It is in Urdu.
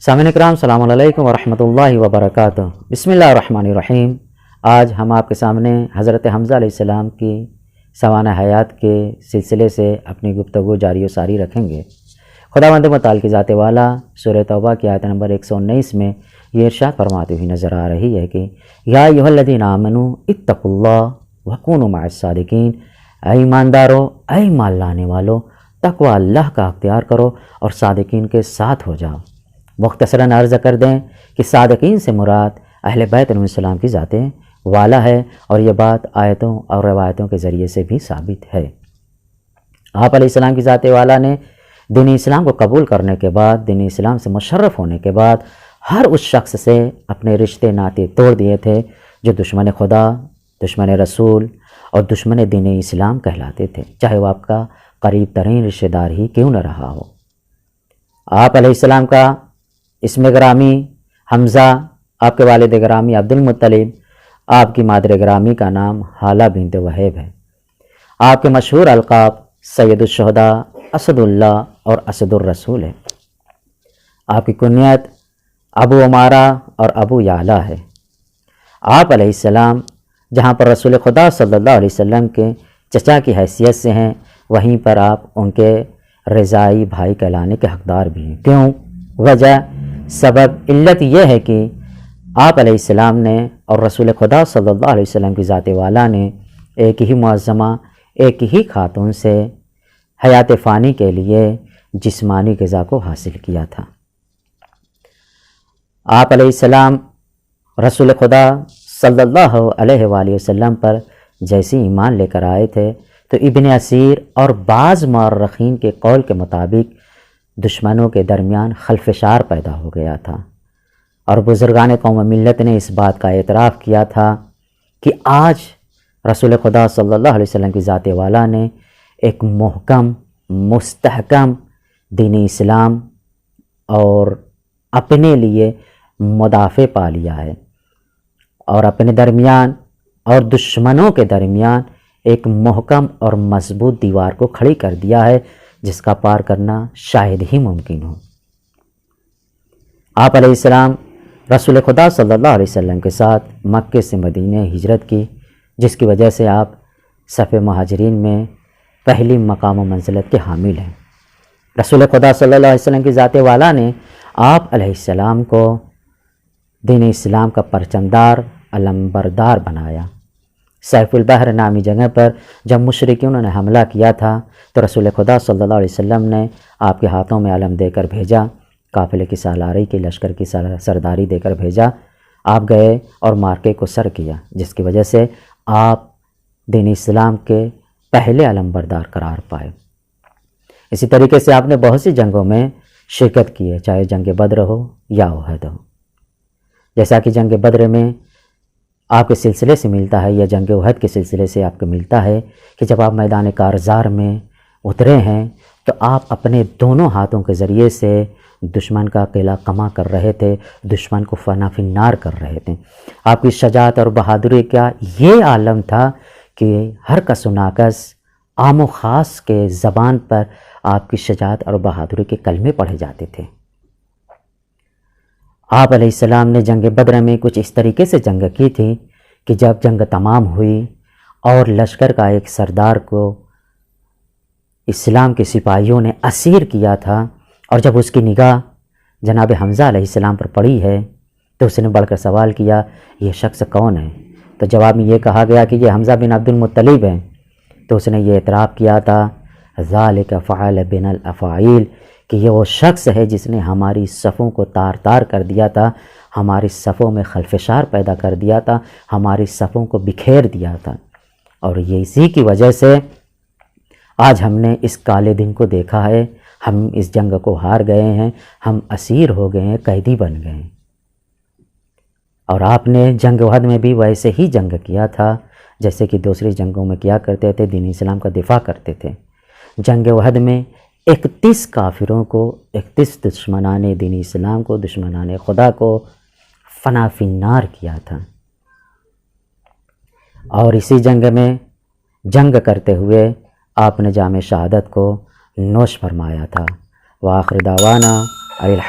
سامعین اکرام، السلام علیکم ورحمۃ اللہ وبرکاتہ۔ بسم اللہ الرحمن الرحیم۔ آج ہم آپ کے سامنے حضرت حمزہ علیہ السلام کی سوانح حیات کے سلسلے سے اپنی گفتگو جاری و ساری رکھیں گے۔ خداوند متعال کی ذات والا سورہ توبہ کی آیت نمبر 119 میں یہ ارشاد فرماتے ہوئی نظر آ رہی ہے کہ یا ایھا الذین آمنوا اتقوا اللہ وکونوا مع الصادقین، اے ایماندارو، اے ایمان لانے والو، تقوی اللہ کا اختیار کرو اور صادقین کے ساتھ ہو جاؤ۔ مختصراً عرض کر دیں کہ صادقین سے مراد اہل بیت علیہ السلام کی ذات والا ہے، اور یہ بات آیتوں اور روایتوں کے ذریعے سے بھی ثابت ہے۔ آپ علیہ السلام کی ذات والا نے دین اسلام کو قبول کرنے کے بعد، دین اسلام سے مشرف ہونے کے بعد، ہر اس شخص سے اپنے رشتے ناطے توڑ دیے تھے جو دشمن خدا، دشمن رسول اور دشمن دین اسلام کہلاتے تھے، چاہے وہ آپ کا قریب ترین رشتہ دار ہی کیوں نہ رہا ہو۔ آپ علیہ السلام کا اسم گرامی حمزہ، آپ کے والد گرامی عبد المطلب، آپ کی مادر گرامی کا نام حالہ بنت وہیب ہے۔ آپ کے مشہور القاب سید الشہداء، اسد اللہ اور اسد الرسول ہے۔ آپ کی کنیت ابو عمارہ اور ابو یعلا ہے۔ آپ علیہ السلام جہاں پر رسول خدا صلی اللہ علیہ وسلم کے چچا کی حیثیت سے ہیں، وہیں پر آپ ان کے رضائی بھائی کہلانے کے حقدار بھی ہیں۔ کیوں؟ وجہ، سبب، علت یہ ہے کہ آپ علیہ السلام نے اور رسول خدا صلی اللہ علیہ وسلم کی ذات والا نے ایک ہی معظمہ، ایک ہی خاتون سے حیات فانی کے لیے جسمانی غذا کو حاصل کیا تھا۔ آپ علیہ السلام رسول خدا صلی اللہ علیہ وآلہ وسلم پر جیسی ایمان لے کر آئے تھے تو ابن اسیر اور بعض مورخین کے قول کے مطابق دشمنوں کے درمیان خلفشار پیدا ہو گیا تھا، اور بزرگان قوم و ملت نے اس بات کا اعتراف کیا تھا کہ آج رسول خدا صلی اللہ علیہ وسلم کی ذات والا نے ایک محکم، مستحکم دین اسلام اور اپنے لیے مدافع پا لیا ہے، اور اپنے درمیان اور دشمنوں کے درمیان ایک محکم اور مضبوط دیوار کو کھڑی کر دیا ہے جس کا پار کرنا شاید ہی ممکن ہو۔ آپ علیہ السلام رسول خدا صلی اللہ علیہ وسلم کے ساتھ مکے سے مدینہ ہجرت کی، جس کی وجہ سے آپ صف مہاجرین میں پہلی مقام و منزلت کے حامل ہیں۔ رسول خدا صلی اللہ علیہ وسلم کی ذات والا نے آپ علیہ السلام کو دین اسلام کا پرچمدار، علمبردار بنایا۔ سیف البحر نامی جگہ پر جب مشرکین نے حملہ کیا تھا تو رسول خدا صلی اللہ علیہ وسلم نے آپ کے ہاتھوں میں علم دے کر بھیجا، قافلے کی سالاری کی، لشکر کی سرداری دے کر بھیجا۔ آپ گئے اور مارکے کو سر کیا، جس کی وجہ سے آپ دین اسلام کے پہلے علمبردار قرار پائے۔ اسی طریقے سے آپ نے بہت سی جنگوں میں شرکت کی ہے، چاہے جنگ بدر ہو یا احد ہو۔ جیسا کہ جنگ بدر میں آپ کے سلسلے سے ملتا ہے، یا جنگ احد کے سلسلے سے آپ کو ملتا ہے کہ جب آپ میدان کارزار میں اترے ہیں تو آپ اپنے دونوں ہاتھوں کے ذریعے سے دشمن کا قلعہ قمع کر رہے تھے، دشمن کو فنا فنار کر رہے تھے۔ آپ کی شجاعت اور بہادری کا یہ عالم تھا کہ ہر کس و ناکس، عام و خاص کے زبان پر آپ کی شجاعت اور بہادری کے کلمے پڑھے جاتے تھے۔ آپ علیہ السلام نے جنگ بدر میں کچھ اس طریقے سے جنگ کی تھی کہ جب جنگ تمام ہوئی اور لشکر کا ایک سردار کو اسلام کے سپاہیوں نے اسیر کیا تھا، اور جب اس کی نگاہ جناب حمزہ علیہ السلام پر پڑی ہے تو اس نے بڑھ کر سوال کیا، یہ شخص کون ہے؟ تو جواب میں یہ کہا گیا کہ یہ حمزہ بن عبد المطلب ہیں۔ تو اس نے یہ اعتراف کیا تھا، ذالک فعل بن الافاعیل، کہ یہ وہ شخص ہے جس نے ہماری صفوں کو تار تار کر دیا تھا، ہماری صفوں میں خلفشار پیدا کر دیا تھا، ہماری صفوں کو بکھیر دیا تھا، اور یہ اسی کی وجہ سے آج ہم نے اس کالے دن کو دیکھا ہے، ہم اس جنگ کو ہار گئے ہیں، ہم اسیر ہو گئے ہیں، قیدی بن گئے ہیں۔ اور آپ نے جنگ احد میں بھی ویسے ہی جنگ کیا تھا جیسے کہ دوسری جنگوں میں کیا کرتے تھے، دین اسلام کا دفاع کرتے تھے۔ جنگ احد میں 31 کافروں کو، 31 دشمنان دین اسلام کو، دشمنان خدا کو فنا فنار کیا تھا، اور اسی جنگ میں جنگ کرتے ہوئے آپ نے جام شہادت کو نوش فرمایا تھا۔ وآخر دعوانا الحمد